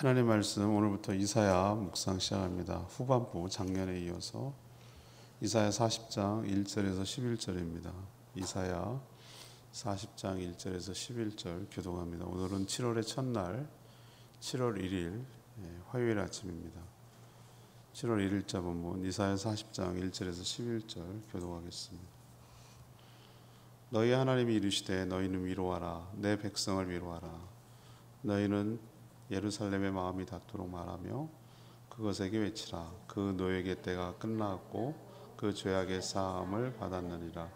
하나님 말씀 오늘부터 이사야 묵상 시작합니다. 후반부 작년에 이어서 이사야 40장 1절에서 11절입니다. 이사야 40장 1절에서 11절 교독합니다. 오늘은 7월의 첫날 7월 1일 화요일 아침입니다. 7월 1일자 본문 이사야 40장 1절에서 11절 교독하겠습니다. 너희 하나님이 이르시되 너희는 위로하라. 내 백성을 위로하라. 너희는 예루살렘의 마음이 닿도록 말하며 그것에게 외치라. 그 노예의 때가 끝났고 그 죄악의 사함을 받았느니라.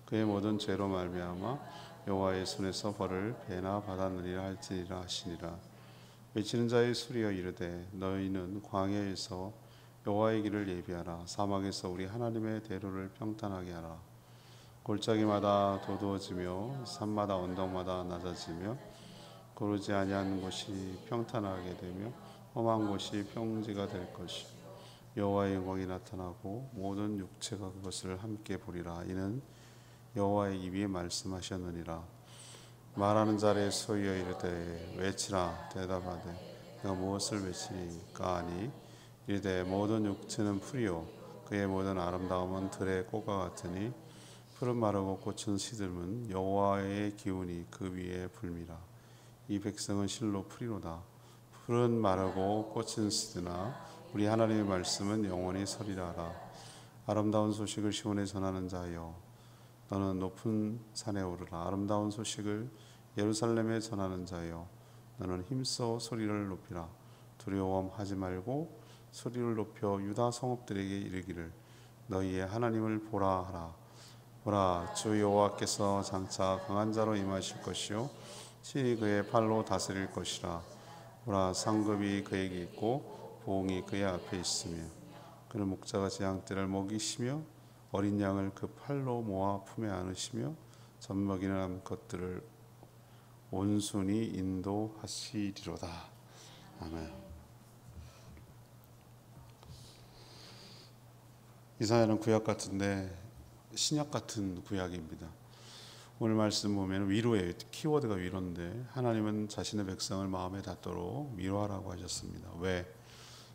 그의 모든 죄로 말미암아 여호와의 손에서 벌을 배나 받았느니라 할지니라 하시니라. 외치는 자의 소리여 이르되 너희는 광야에서 여호와의 길을 예비하라. 사막에서 우리 하나님의 대로를 평탄하게 하라. 골짜기마다 도두어지며 산마다 언덕마다 낮아지며 고르지 아니하는 곳이 평탄하게 되며 험한 곳이 평지가 될 것이요 여호와의 영광이 나타나고 모든 육체가 그것을 함께 보리라. 이는 여호와의 입이 말씀하셨느니라. 말하는 자의 소리여 이르되 외치라. 대답하되 내가 무엇을 외치리까 하니 이르되 모든 육체는 풀이요 그의 모든 아름다움은 들의 꽃과 같으니 풀은 마르고 꽃은 시들면 여호와의 기운이 그 위에 불미라. 이 백성은 실로 풀이로다. 풀은 마르고 꽃은 시드나 우리 하나님의 말씀은 영원히 서리라 하라. 아름다운 소식을 시온에 전하는 자여 너는 높은 산에 오르라. 아름다운 소식을 예루살렘에 전하는 자여 너는 힘써 소리를 높이라. 두려워하지 말고 소리를 높여 유다 성읍들에게 이르기를 너희의 하나님을 보라 하라. 보라, 주 여호와께서 장차 강한 자로 임하실 것이요 친히 그의 팔로 다스릴 것이라. 보라, 상급이 그에게 있고 보응이 그의 앞에 있으며 그는 목자같이 양떼를 먹이시며 어린 양을 그 팔로 모아 품에 안으시며 젖먹이는 암컷들을 온순히 인도하시리로다. 아멘. 이사야는 구약 같은데 신약 같은 구약입니다. 오늘 말씀 보면 위로예요. 키워드가 위로인데 하나님은 자신의 백성을 마음에 닿도록 위로하라고 하셨습니다. 왜?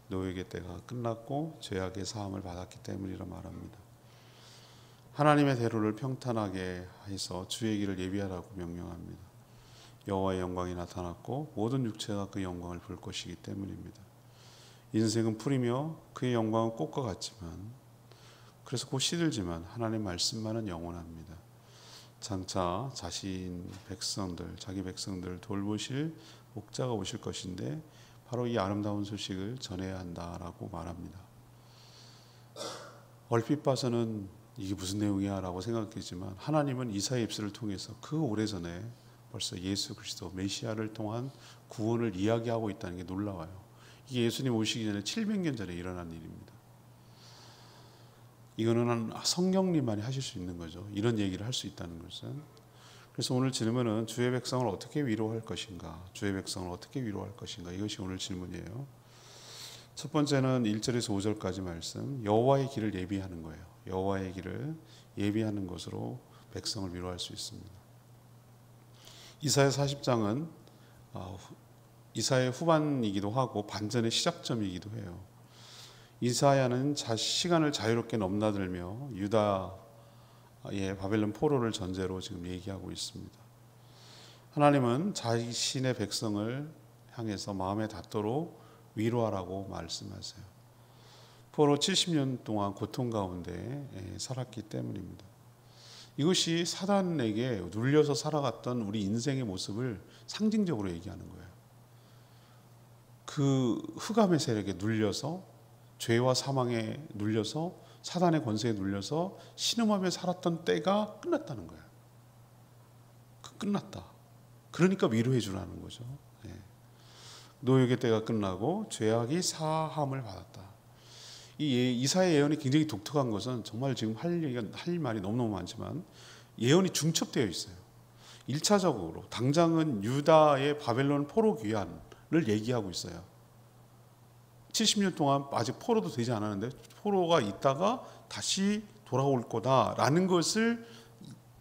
노예의 때가 끝났고 죄악의 사함을 받았기 때문이라 말합니다. 하나님의 대로를 평탄하게 해서 주의 길을 예비하라고 명령합니다. 여호와의 영광이 나타났고 모든 육체가 그 영광을 볼 것이기 때문입니다. 인생은 풀이며 그의 영광은 꽃과 같지만 그래서 곧 시들지만 하나님의 말씀만은 영원합니다. 장차 자신 백성들, 자기 백성들 돌보실 목자가 오실 것인데 바로 이 아름다운 소식을 전해야 한다라고 말합니다. 얼핏 봐서는 이게 무슨 내용이야 라고 생각했지만 하나님은 이사야 입술을 통해서 그 오래전에 벌써 예수 그리스도 메시아를 통한 구원을 이야기하고 있다는 게 놀라워요. 이게 예수님 오시기 전에 700년 전에 일어난 일입니다. 이거는 성령님만이 하실 수 있는 거죠. 이런 얘기를 할 수 있다는 것은. 그래서 오늘 질문은 주의 백성을 어떻게 위로할 것인가? 주의 백성을 어떻게 위로할 것인가? 이것이 오늘 질문이에요. 첫 번째는 1절에서 5절까지 말씀, 여호와의 길을 예비하는 거예요. 여호와의 길을 예비하는 것으로 백성을 위로할 수 있습니다. 이사야 40장은 이사야의 후반이기도 하고 반전의 시작점이기도 해요. 이사야는 시간을 자유롭게 넘나들며 유다의 바벨론 포로를 전제로 지금 얘기하고 있습니다. 하나님은 자신의 백성을 향해서 마음에 닿도록 위로하라고 말씀하세요. 포로 70년 동안 고통 가운데 살았기 때문입니다. 이것이 사단에게 눌려서 살아갔던 우리 인생의 모습을 상징적으로 얘기하는 거예요. 그 흑암의 세력에 눌려서 죄와 사망에 눌려서 사단의 권세에 눌려서 신음하며 살았던 때가 끝났다는 거예요. 끝났다. 그러니까 위로해 주라는 거죠. 노예의 때가 끝나고 죄악이 사함을 받았다. 이 이사야 예언이 굉장히 독특한 것은 정말 지금 할 말이 너무너무 많지만 예언이 중첩되어 있어요. 1차적으로 당장은 유다의 바벨론 포로 귀환을 얘기하고 있어요. 70년 동안 아직 포로도 되지 않았는데 포로가 있다가 다시 돌아올 거다라는 것을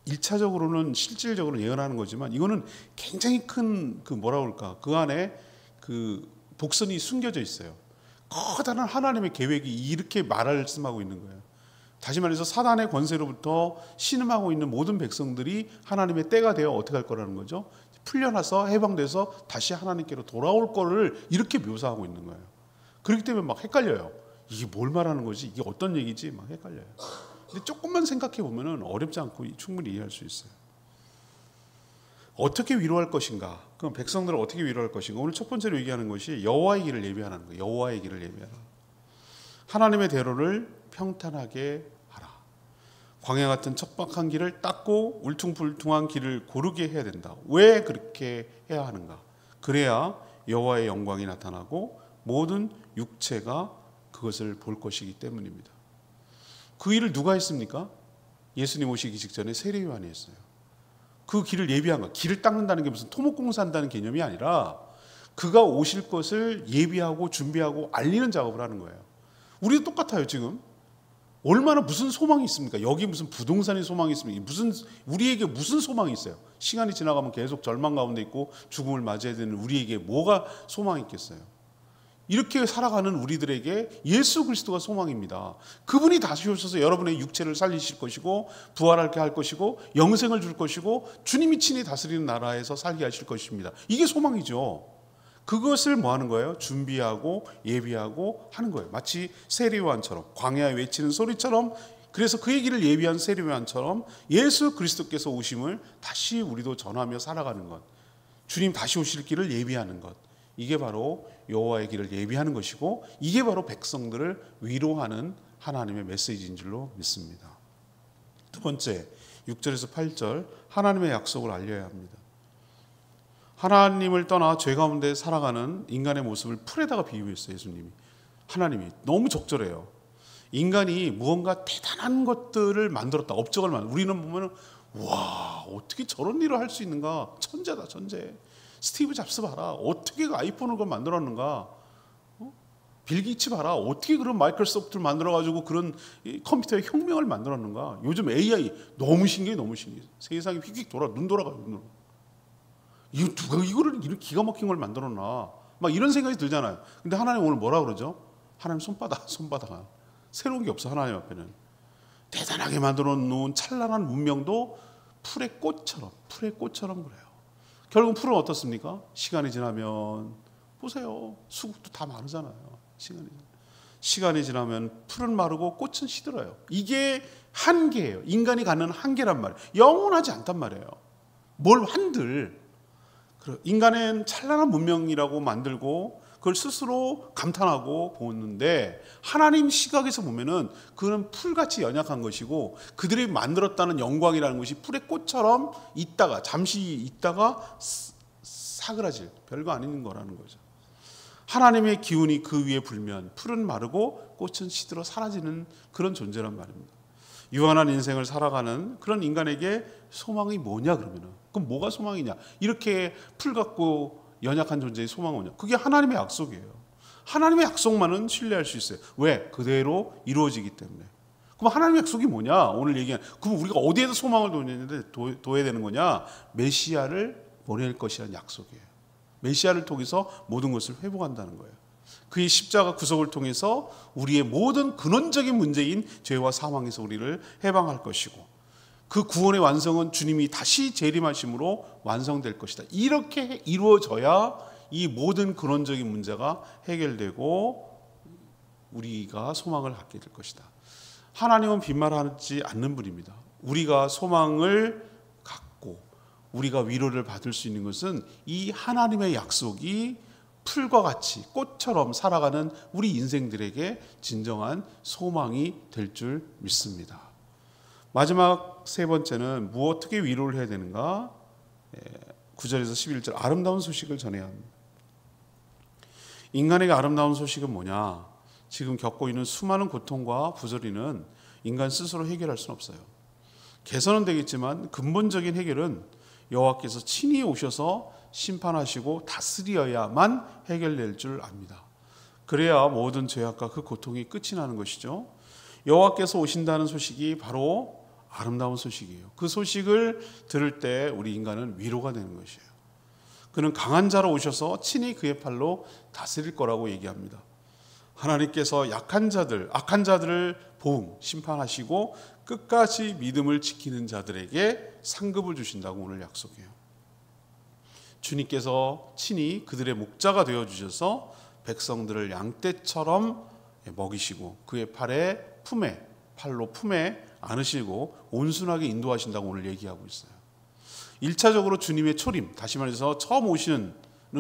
1차적으로는 실질적으로 예언하는 거지만 이거는 굉장히 큰 그 안에 그 복선이 숨겨져 있어요. 커다란 하나님의 계획이 이렇게 말씀하고 있는 거예요. 다시 말해서 사단의 권세로부터 신음하고 있는 모든 백성들이 하나님의 때가 되어 어떻게 할 거라는 거죠? 풀려나서 해방돼서 다시 하나님께로 돌아올 거를 이렇게 묘사하고 있는 거예요. 그렇기 때문에 막 헷갈려요. 이게 뭘 말하는 거지? 이게 어떤 얘기지? 막 헷갈려요. 근데 조금만 생각해 보면은 어렵지 않고 충분히 이해할 수 있어요. 어떻게 위로할 것인가? 그럼 백성들을 어떻게 위로할 것인가? 오늘 첫 번째로 얘기하는 것이 여호와의 길을 예비하는 거예요. 여호와의 길을 예비하라. 하나님의 대로를 평탄하게 하라. 광야 같은 척박한 길을 닦고 울퉁불퉁한 길을 고르게 해야 된다. 왜 그렇게 해야 하는가? 그래야 여호와의 영광이 나타나고 모든 육체가 그것을 볼 것이기 때문입니다. 그 일을 누가 했습니까? 예수님 오시기 직전에 세례 요한이 했어요. 그 길을 예비한 거. 길을 닦는다는 게 무슨 토목공사한다는 개념이 아니라 그가 오실 것을 예비하고 준비하고 알리는 작업을 하는 거예요. 우리도 똑같아요. 지금 얼마나 무슨 소망이 있습니까? 여기 무슨 부동산의 소망이 있습니까? 우리에게 무슨 소망이 있어요? 시간이 지나가면 계속 절망 가운데 있고 죽음을 맞이해야 되는 우리에게 뭐가 소망이 있겠어요? 이렇게 살아가는 우리들에게 예수 그리스도가 소망입니다. 그분이 다시 오셔서 여러분의 육체를 살리실 것이고 부활하게 할 것이고 영생을 줄 것이고 주님이 친히 다스리는 나라에서 살게 하실 것입니다. 이게 소망이죠. 그것을 뭐 하는 거예요? 준비하고 예비하고 하는 거예요. 마치 세례요한처럼 광야에 외치는 소리처럼, 그래서 그 얘기를 예비한 세례요한처럼 예수 그리스도께서 오심을 다시 우리도 전하며 살아가는 것, 주님 다시 오실 길을 예비하는 것, 이게 바로 여호와의 길을 예비하는 것이고 이게 바로 백성들을 위로하는 하나님의 메시지인 줄로 믿습니다. 두 번째, 6절에서 8절 하나님의 약속을 알려야 합니다. 하나님을 떠나 죄 가운데 살아가는 인간의 모습을 풀에다가 비유했어요. 예수님이. 하나님이 너무 적절해요. 인간이 무언가 대단한 것들을 만들었다, 업적을 만들었다. 우리는 보면 와, 어떻게 저런 일을 할 수 있는가, 천재다 천재. 스티브 잡스 봐라, 어떻게 그 아이폰을 그걸 만들었는가. 빌 게이츠 봐라, 어떻게 그런 마이크로소프트를 만들어가지고 그런 컴퓨터의 혁명을 만들었는가. 요즘 AI 너무 신기해, 너무 신기해. 세상이 휙휙 돌아, 눈 돌아가요, 눈. 이거 누가 이거를 이렇게 기가 막힌 걸 만들었나, 막 이런 생각이 들잖아요. 근데 하나님 오늘 뭐라 그러죠? 하나님 손바닥. 새로운 게 없어. 하나님 앞에는 대단하게 만들어 놓은 찬란한 문명도 풀의 꽃처럼 그래요. 결국 풀은 어떻습니까? 시간이 지나면 보세요, 수국도 다 마르잖아요. 시간이 지나면 풀은 마르고 꽃은 시들어요. 이게 한계예요. 인간이 갖는 한계란 말이에요. 영원하지 않단 말이에요. 뭘 한들. 인간은 찬란한 문명이라고 만들고 그걸 스스로 감탄하고 보는데 하나님 시각에서 보면은 그는 풀같이 연약한 것이고 그들이 만들었다는 영광이라는 것이 풀의 꽃처럼 있다가 잠시 있다가 사그라질, 별거 아닌 거라는 거죠. 하나님의 기운이 그 위에 불면 풀은 마르고 꽃은 시들어 사라지는 그런 존재란 말입니다. 유한한 인생을 살아가는 그런 인간에게 소망이 뭐냐 그러면은, 그럼 뭐가 소망이냐? 이렇게 풀 같고 연약한 존재의 소망은 뭐냐? 그게 하나님의 약속이에요. 하나님의 약속만은 신뢰할 수 있어요. 왜? 그대로 이루어지기 때문에. 그럼 하나님의 약속이 뭐냐? 오늘 얘기한, 그럼 우리가 어디에다 소망을 둬야 되는 거냐? 메시아를 보낼 것이라는 약속이에요. 메시아를 통해서 모든 것을 회복한다는 거예요. 그의 십자가 구속을 통해서 우리의 모든 근원적인 문제인 죄와 사망에서 우리를 해방할 것이고 그 구원의 완성은 주님이 다시 재림하심으로 완성될 것이다. 이렇게 이루어져야 이 모든 근원적인 문제가 해결되고 우리가 소망을 갖게 될 것이다. 하나님은 빈말하지 않는 분입니다. 우리가 소망을 갖고 우리가 위로를 받을 수 있는 것은 이 하나님의 약속이 풀과 같이 꽃처럼 살아가는 우리 인생들에게 진정한 소망이 될 줄 믿습니다. 마지막 세 번째는 어떻게 위로를 해야 되는가? 9절에서 11절 아름다운 소식을 전해야 합니다. 인간에게 아름다운 소식은 뭐냐? 지금 겪고 있는 수많은 고통과 부조리는 인간 스스로 해결할 수는 없어요. 개선은 되겠지만 근본적인 해결은 여호와께서 친히 오셔서 심판하시고 다스려야만 해결될 줄 압니다. 그래야 모든 죄악과 그 고통이 끝이 나는 것이죠. 여호와께서 오신다는 소식이 바로 아름다운 소식이에요. 그 소식을 들을 때 우리 인간은 위로가 되는 것이에요. 그는 강한 자로 오셔서 친히 그의 팔로 다스릴 거라고 얘기합니다. 하나님께서 약한 자들, 악한 자들을 보응, 심판하시고 끝까지 믿음을 지키는 자들에게 상급을 주신다고 오늘 약속해요. 주님께서 친히 그들의 목자가 되어주셔서 백성들을 양떼처럼 먹이시고 그의 팔로 품에 안으시고 온순하게 인도하신다고 오늘 얘기하고 있어요. 1차적으로 주님의 초림, 다시 말해서 처음 오시는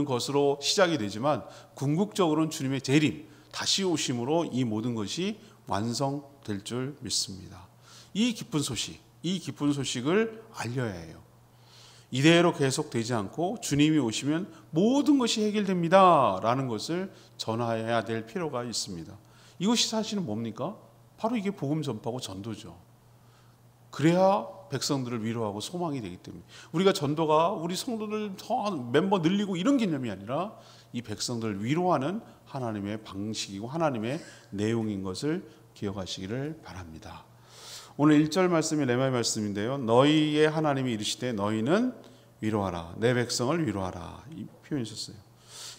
것으로 시작이 되지만 궁극적으로는 주님의 재림, 다시 오심으로 이 모든 것이 완성될 줄 믿습니다. 이 기쁜 소식을 알려야 해요. 이대로 계속되지 않고 주님이 오시면 모든 것이 해결됩니다 라는 것을 전해야 될 필요가 있습니다. 이것이 사실은 뭡니까? 바로 이게 복음 전파고 전도죠. 그래야 백성들을 위로하고 소망이 되기 때문에 우리가 전도가 우리 성도들 멤버 늘리고 이런 개념이 아니라 이 백성들을 위로하는 하나님의 방식이고 하나님의 내용인 것을 기억하시기를 바랍니다. 오늘 1절 말씀이 레마의 말씀인데요. 너희의 하나님이 이르시되 너희는 위로하라. 내 백성을 위로하라. 이 표현이 있었어요.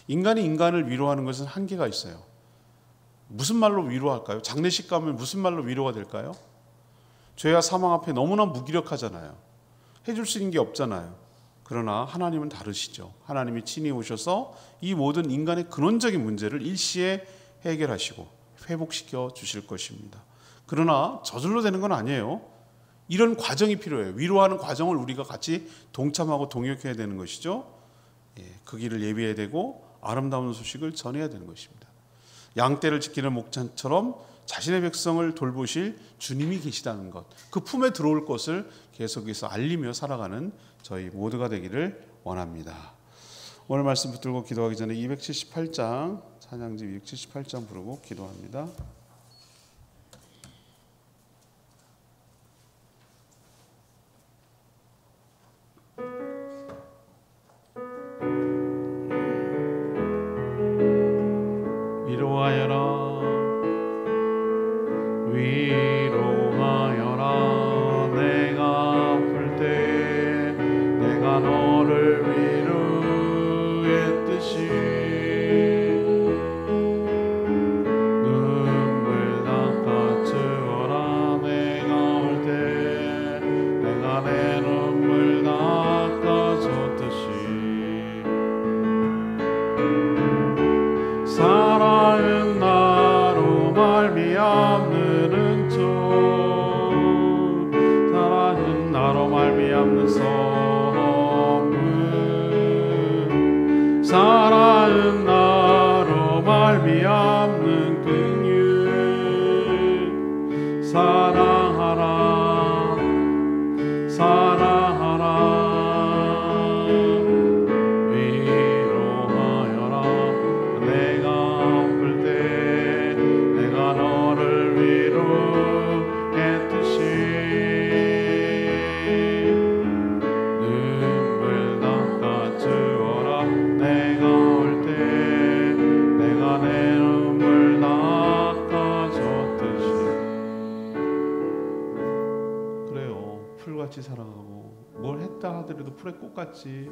인간이 인간을 위로하는 것은 한계가 있어요. 무슨 말로 위로할까요? 장례식 가면 무슨 말로 위로가 될까요? 죄와 사망 앞에 너무나 무기력하잖아요. 해줄 수 있는 게 없잖아요. 그러나 하나님은 다르시죠. 하나님이 친히 오셔서 이 모든 인간의 근원적인 문제를 일시에 해결하시고 회복시켜 주실 것입니다. 그러나 저절로 되는 건 아니에요. 이런 과정이 필요해요. 위로하는 과정을 우리가 같이 동참하고 동역해야 되는 것이죠. 그 길을 예비해야 되고 아름다운 소식을 전해야 되는 것입니다. 양떼를 지키는 목자처럼 자신의 백성을 돌보실 주님이 계시다는 것, 그 품에 들어올 것을 계속해서 알리며 살아가는 저희 모두가 되기를 원합니다. 오늘 말씀 붙들고 기도하기 전에 278장 찬양지 278장 부르고 기도합니다. 사랑은 나로 말미암는 긍휼 사랑하라 사랑하라 위로하여라 내가 아플 때 내가 너를 위로했듯이 눈물 닦아주어라 내가 올 때 내가 내 눈물 닦아줬듯이. 그래요, 풀같이 살아가고 뭘 했다 하더라도 풀의 꽃같이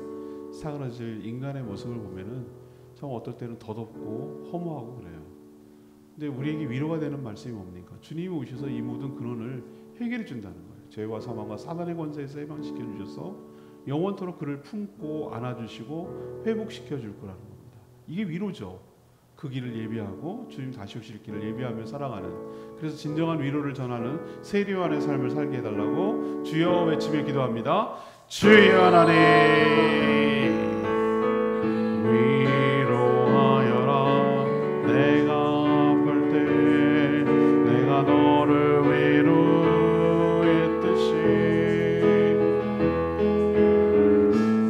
사그라질 인간의 모습을 보면은 참 어떨 때는 더덥고 허무하고 그래요. 근데 우리에게 위로가 되는 말씀이 뭡니까? 주님이 오셔서 이 모든 근원을 해결해 준다는 거예요. 죄와 사망과 사단의 권세에서 해방시켜 주셔서 영원토록 그를 품고 안아주시고 회복시켜 줄 거라는 겁니다. 이게 위로죠. 그 길을 예비하고 주님 다시 오실 길을 예비하며 살아가는, 그래서 진정한 위로를 전하는 세례 안의 삶을 살게 해달라고 주여 외치며 기도합니다. 주여 하나님 위로하여라 내가 아플 때 내가 너를 위로했듯이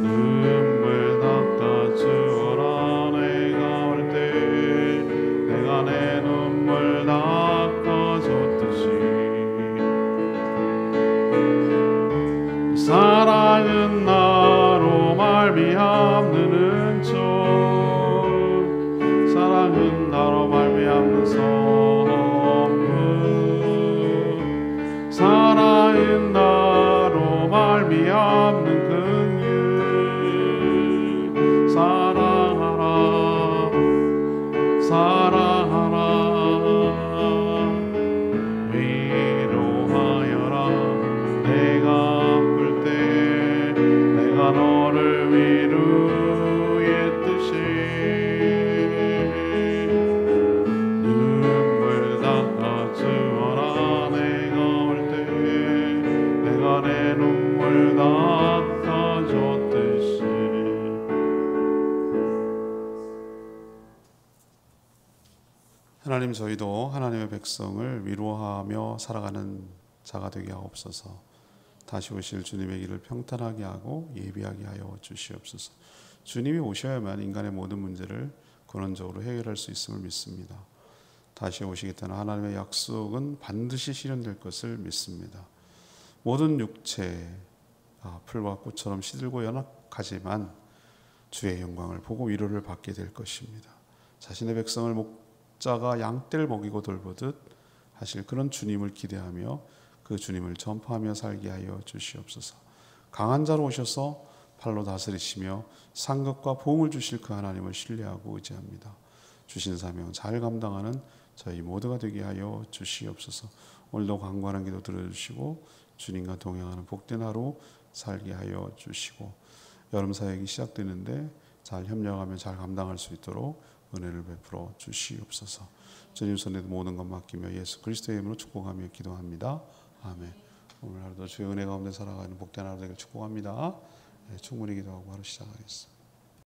눈물 닦아주어라 내가 올 때 내가 내 눈물 닦아줬듯이. 사랑은 나로 말미암아 사랑하라 위로하여라 내가 아플 때 내가 너를 위로했듯이 눈물 닦아주어라 내가 올 때 내가 내 눈물 닦아줬듯이. 하나님, 저희도 하나님의 백성을 위로하며 살아가는 자가 되게 하옵소서. 다시 오실 주님의 길을 평탄하게 하고 예비하게 하여 주시옵소서. 주님이 오셔야만 인간의 모든 문제를 근원적으로 해결할 수 있음을 믿습니다. 다시 오시겠다는 하나님의 약속은 반드시 실현될 것을 믿습니다. 모든 육체 풀과 꽃처럼 시들고 연약하지만 주의 영광을 보고 위로를 받게 될 것입니다. 자신의 백성을 목자가 양떼를 먹이고 돌보듯 하실 그런 주님을 기대하며 그 주님을 전파하며 살게 하여 주시옵소서. 강한 자로 오셔서 팔로 다스리시며 상급과 보응을 주실 그 하나님을 신뢰하고 의지합니다. 주신 사명 잘 감당하는 저희 모두가 되게 하여 주시옵소서. 오늘도 간구하는 기도 들어주시고 주님과 동행하는 복된 하루 살게 하여 주시고 여름 사역이 시작되는데 잘 협력하며 잘 감당할 수 있도록 은혜를 베풀어 주시옵소서. 주님 손에 모든 것 맡기며 예수 그리스도의 이름으로 축복하며 기도합니다. 아멘. 오늘 하루도 주의 은혜 가운데 살아가는 복된 하루 되길 축복합니다. 충분히 기도하고 하루 시작하겠습니다.